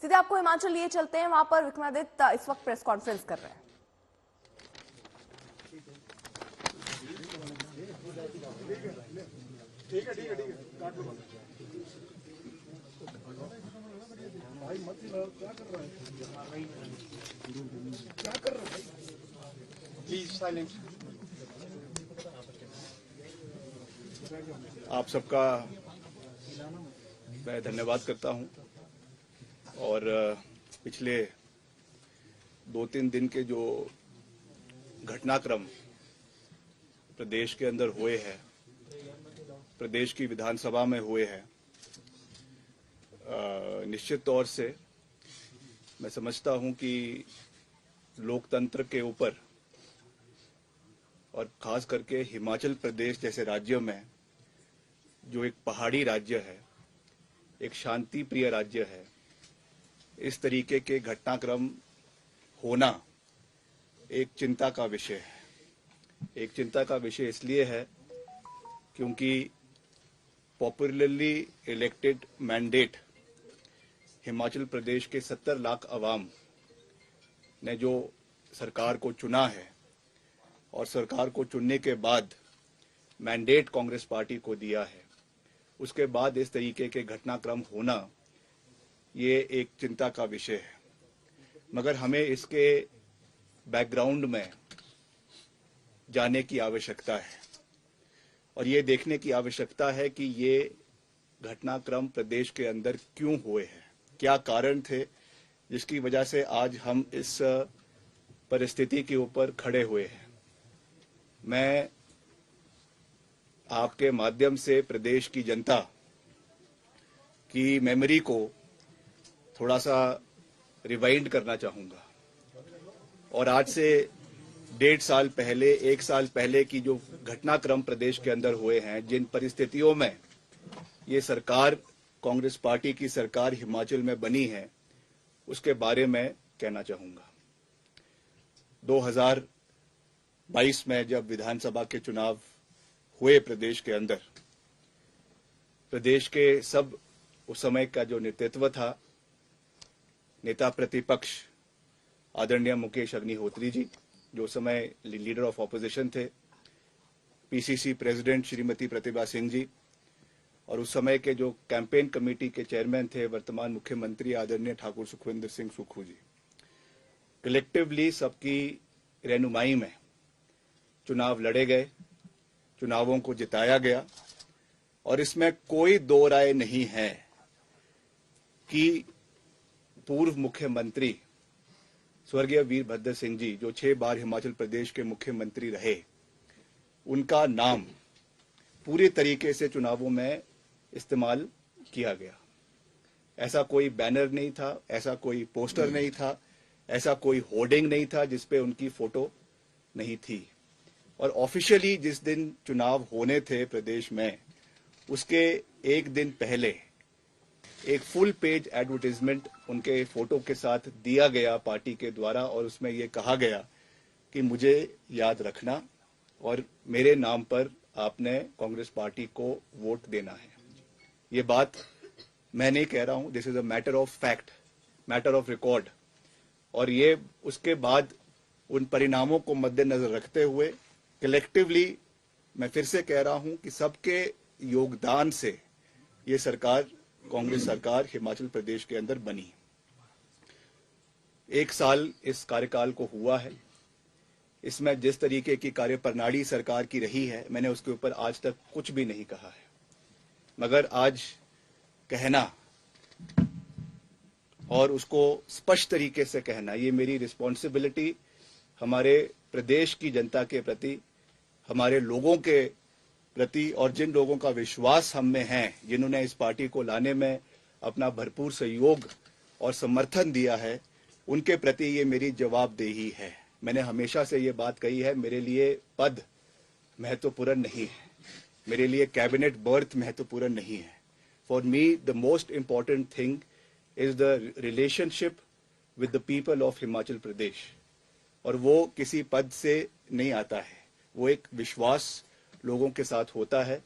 सीधे आपको हिमाचल लिए चलते हैं, वहां पर विक्रमादित्य इस वक्त प्रेस कॉन्फ्रेंस कर रहे हैं। ठीक है काट लो। क्या कर रहा है प्लीज साइलेंस। आप सबका मैं धन्यवाद करता हूं और पिछले 2-3 दिन के जो घटनाक्रम प्रदेश के अंदर हुए हैं, प्रदेश की विधानसभा में हुए हैं, निश्चित तौर से मैं समझता हूं कि लोकतंत्र के ऊपर और खास करके हिमाचल प्रदेश जैसे राज्यों में, जो एक पहाड़ी राज्य है, एक शांति प्रिय राज्य है, इस तरीके के घटनाक्रम होना एक चिंता का विषय है। एक चिंता का विषय इसलिए है क्योंकि popularly elected mandate Himachal Pradesh के 70 लाख अवाम ने जो सरकार को चुना है और सरकार को चुनने के बाद मैंडेट कांग्रेस पार्टी को दिया है, उसके बाद इस तरीके के घटनाक्रम होना ये एक चिंता का विषय है। मगर हमें इसके बैकग्राउंड में जाने की आवश्यकता है और ये देखने की आवश्यकता है कि ये घटनाक्रम प्रदेश के अंदर क्यों हुए हैं, क्या कारण थे जिसकी वजह से आज हम इस परिस्थिति के ऊपर खड़े हुए हैं। मैं आपके माध्यम से प्रदेश की जनता की मेमोरी को थोड़ा सा रिवाइंड करना चाहूंगा और आज से 1.5 साल पहले, 1 साल पहले की जो घटनाक्रम प्रदेश के अंदर हुए हैं, जिन परिस्थितियों में ये सरकार, कांग्रेस पार्टी की सरकार हिमाचल में बनी है, उसके बारे में कहना चाहूंगा। 2022 में जब विधानसभा के चुनाव हुए प्रदेश के अंदर, प्रदेश के सब उस समय का जो नेतृत्व था, नेता प्रतिपक्ष आदरणीय मुकेश अग्निहोत्री जी, जो उस समय लीडर ऑफ ऑपोजिशन थे, पीसीसी प्रेसिडेंट श्रीमती प्रतिभा सिंह जी, और उस समय के जो कैंपेन कमेटी के चेयरमैन थे वर्तमान मुख्यमंत्री आदरणीय ठाकुर सुखविंदर सिंह सुक्खू जी, कलेक्टिवली सबकी रहनुमाई में चुनाव लड़े गए, चुनावों को जिताया गया और इसमें कोई दो राय नहीं है कि पूर्व मुख्यमंत्री स्वर्गीय वीरभद्र सिंह जी, जो 6 बार हिमाचल प्रदेश के मुख्यमंत्री रहे, उनका नाम पूरी तरीके से चुनावों में इस्तेमाल किया गया। ऐसा कोई बैनर नहीं था, ऐसा कोई पोस्टर नहीं था, ऐसा कोई होर्डिंग नहीं था जिसपे उनकी फोटो नहीं थी। और ऑफिशियली जिस दिन चुनाव होने थे प्रदेश में, उसके एक दिन पहले एक फुल पेज एडवर्टाइजमेंट उनके फोटो के साथ दिया गया पार्टी के द्वारा और उसमें ये कहा गया कि मुझे याद रखना और मेरे नाम पर आपने कांग्रेस पार्टी को वोट देना है। ये बात मैं नहीं कह रहा हूं, this is a matter of fact, matter of record. और ये उसके बाद उन परिणामों को मद्देनजर रखते हुए कलेक्टिवली मैं फिर से कह रहा हूं कि सबके योगदान से ये सरकार, कांग्रेस सरकार हिमाचल प्रदेश के अंदर बनी। 1 साल इस कार्यकाल को हुआ है। इसमें जिस तरीके की कार्यप्रणाली सरकार की रही है, मैंने उसके ऊपर आज तक कुछ भी नहीं कहा है, मगर आज कहना और उसको स्पष्ट तरीके से कहना, ये मेरी रिस्पॉन्सिबिलिटी हमारे प्रदेश की जनता के प्रति, हमारे लोगों के प्रति और जिन लोगों का विश्वास हम में है, जिन्होंने इस पार्टी को लाने में अपना भरपूर सहयोग और समर्थन दिया है, उनके प्रति ये मेरी जवाबदेही है। मैंने हमेशा से ये बात कही है, मेरे लिए पद महत्वपूर्ण नहीं है, मेरे लिए कैबिनेट बर्थ महत्वपूर्ण नहीं है। For me the most important thing is the relationship with the people of Himachal Pradesh, और वो किसी पद से नहीं आता है, वो एक विश्वास लोगों के साथ होता है।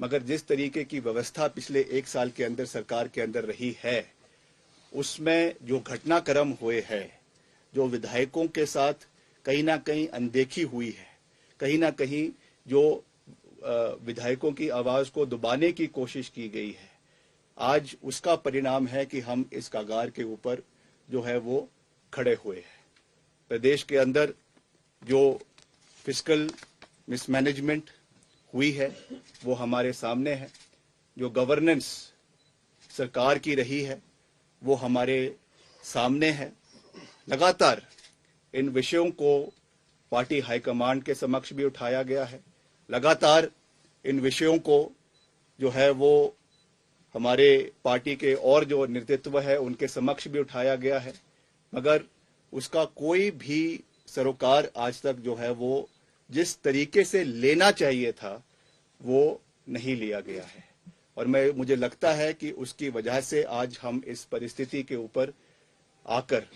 मगर जिस तरीके की व्यवस्था पिछले 1 साल के अंदर सरकार के अंदर रही है, उसमें जो घटनाक्रम हुए हैं, जो विधायकों के साथ कहीं ना कहीं अनदेखी हुई है, कहीं ना कहीं जो विधायकों की आवाज को दबाने की कोशिश की गई है, आज उसका परिणाम है कि हम इस कगार के ऊपर जो है वो खड़े हुए हैं। प्रदेश के अंदर जो फिस्कल मिसमैनेजमेंट हुई है वो हमारे सामने है, जो गवर्नेंस सरकार की रही है वो हमारे सामने है। लगातार इन विषयों को पार्टी हाईकमांड के समक्ष भी उठाया गया है, लगातार इन विषयों को जो है वो हमारे पार्टी के और जो नेतृत्व है उनके समक्ष भी उठाया गया है, मगर उसका कोई भी सरोकार आज तक जो है वो जिस तरीके से लेना चाहिए था वो नहीं लिया गया है। और मुझे लगता है कि उसकी वजह से आज हम इस परिस्थिति के ऊपर आकर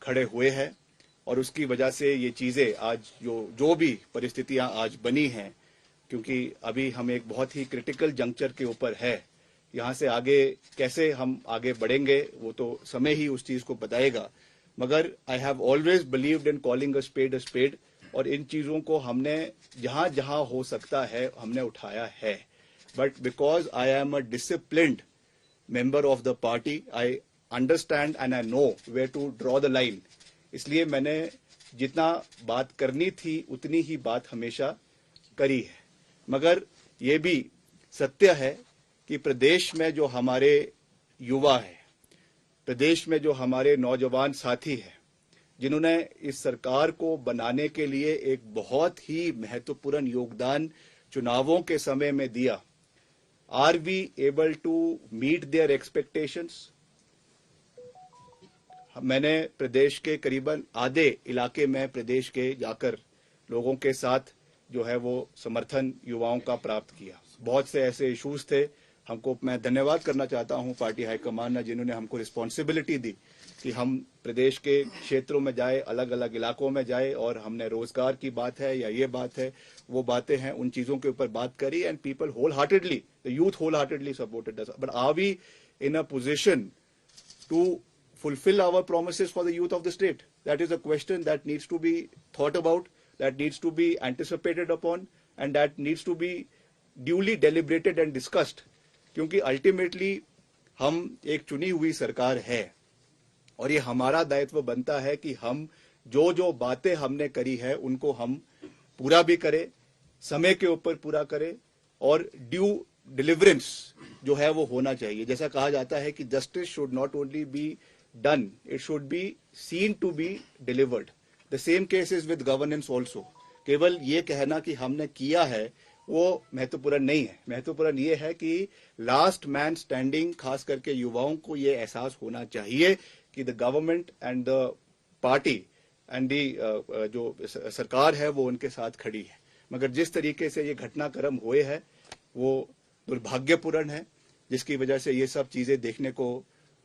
खड़े हुए हैं और उसकी वजह से ये चीजें आज जो भी परिस्थितियां आज बनी हैं, क्योंकि अभी हम एक बहुत ही क्रिटिकल जंक्चर के ऊपर है। यहाँ से आगे कैसे हम आगे बढ़ेंगे वो तो समय ही उस चीज को बताएगा, मगर I have always believed in calling a spade और इन चीजों को हमने जहां जहां हो सकता है हमने उठाया है। But because I am a disciplined member of the party, I understand and I know where to draw the line, इसलिए मैंने जितना बात करनी थी उतनी ही बात हमेशा करी है। मगर ये भी सत्य है कि प्रदेश में जो हमारे युवा है, प्रदेश में जो हमारे नौजवान साथी हैं, जिन्होंने इस सरकार को बनाने के लिए एक बहुत ही महत्वपूर्ण योगदान चुनावों के समय में दिया, are we able to meet their expectations? मैंने प्रदेश के करीबन आधे इलाके में प्रदेश के जाकर लोगों के साथ जो है वो समर्थन युवाओं का प्राप्त किया। बहुत से ऐसे इश्यूज थे, हमको मैं धन्यवाद करना चाहता हूं पार्टी हाईकमान ने, जिन्होंने हमको रिस्पॉन्सिबिलिटी दी कि हम प्रदेश के क्षेत्रों में जाए, अलग अलग इलाकों में जाए और हमने रोजगार की बात है या ये बात है वो बातें हैं, उन चीजों के ऊपर बात करी and people wholeheartedly, the youth wholeheartedly supported us. But are we in a position to fulfill our promises for the youth of the state? That is a question that needs to be thought about, that needs to be anticipated upon, and that needs to be duly deliberated and discussed. क्योंकि ultimately हम एक चुनी हुई सरकार है और ये हमारा दायित्व बनता है कि हम जो बातें हमने करी है उनको हम पूरा भी करें, समय के ऊपर पूरा करें और ड्यू डिलीवरेंस जो है वो होना चाहिए। जैसा कहा जाता है कि justice should not only be done, it should be seen to be delivered. The same case is with governance also. केवल ये कहना कि हमने किया है वो महत्वपूर्ण नहीं है। महत्वपूर्ण ये है कि लास्ट मैन स्टैंडिंग, खास करके युवाओं को ये एहसास होना चाहिए कि the government and the party and the जो सरकार है वो उनके साथ खड़ी है। मगर जिस तरीके से ये घटनाक्रम हुए हैं वो दुर्भाग्यपूर्ण है, जिसकी वजह से ये सब चीजें देखने को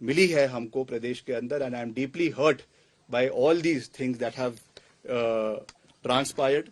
मिली है हमको प्रदेश के अंदर। And I am deeply hurt by all these things that have transpired.